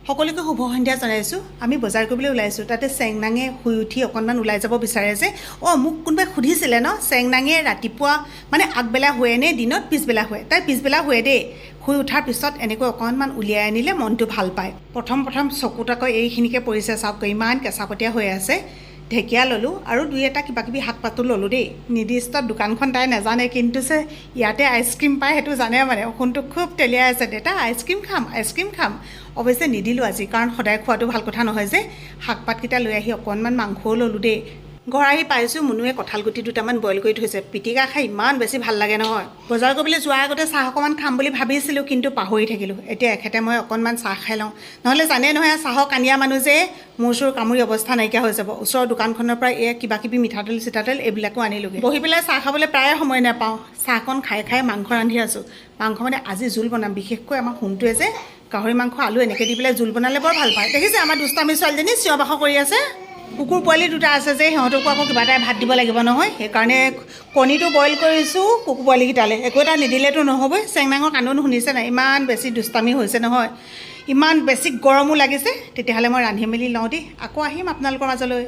সকলোকে শুভ সন্ধ্যা জনাইছোঁ। আমি বজাৰ কৰিবলৈ ওলাইছোঁ, তাতে চেংনাঙে শুই উঠি অকণমান ওলাই যাব বিচাৰে যে মোক কোনোবাই সুধিছিলে ন, চেংনাঙে ৰাতিপুৱা মানে আগবেলা শুৱে নে দিনত পিছবেলা শুৱে? তাই পিছবেলা শুৱে দেই। শুই উঠাৰ পিছত এনেকৈ অকণমান উলিয়াই আনিলে মনটো ভাল পায়। প্ৰথম চকুত আকৌ এইখিনিকে পৰিছে, চাওক ইমান কেঁচাপতীয়া হৈ আছে। ঢেকীয়া ল'লোঁ আৰু দুই এটা কিবাকিবি শাক পাতো ল'লোঁ দেই। নিৰ্দিষ্ট দোকানখন তাই নাজানে, কিন্তু যে ইয়াতে আইচক্ৰীম পায় সেইটো জানে। মানে সোণটো খুব তেলিয়াই আছে, দেউতা আইচক্ৰীম খাম। অৱশ্যে নিদিলোঁ আজি, কাৰণ সদায় খোৱাটো ভাল কথা নহয় যে। শাক পাতকেইটা লৈ আহি অকণমান মাংসও ল'লোঁ দেই। ঘৰ আহি পাইছোঁ, মুনুৱে কঁঠাল গুটি দুটামান বইল কৰি থৈছে। পিটিকা খাই ইমান বেছি ভাল লাগে নহয়। বজাৰ কৰিবলৈ যোৱাৰ আগতে চাহ অকণমান খাম বুলি ভাবিছিলোঁ, কিন্তু পাহৰি থাকিলোঁ। এতিয়া এখেতে মই অকণমান চাহ খাই লওঁ, নহ'লে জানে নহয় চাহৰ কানিয়া মানুহ যে, মোৰ চোৰ কামুৰি অৱস্থা নাইকিয়া হৈ যাব। ওচৰৰ দোকানখনৰ পৰা কিবাকিবি মিঠাতেল চিঠাতেল এইবিলাকো আনিলোগৈ। বহি পেলাই চাহ খাবলৈ প্ৰায়ে সময় নাপাওঁ। চাহকণ খাই মাংস ৰান্ধি আছোঁ। মাংস মানে আজি জোল বনাম, বিশেষকৈ আমাৰ সোণটোৱে যে গাহৰি মাংস আলু এনেকৈ দি পেলাই জোল বনালে বৰ ভাল পায়। দেখিছে আমাৰ দুষ্টামী ছোৱালীজনী চিঞৰ বাখৰ কৰি আছে। কুকুৰ পোৱালি দুটা আছে যে, সিহঁতকো আকৌ কিবা এটা ভাত দিব লাগিব নহয়। সেইকাৰণে কণীটো বইল কৰিছোঁ কুকুৰ পোৱালিকেইটালৈ। একো এটা নিদিলেতো নহ'বই। চেংনাঙৰ কান্দোন শুনিছে নাই, ইমান বেছি দুষ্টামী হৈছে নহয়। ইমান বেছি গৰমো লাগিছে। তেতিয়াহ'লে মই ৰান্ধি মেলি লওঁ দেই, আকৌ আহিম আপোনালোকৰ মাজলৈ।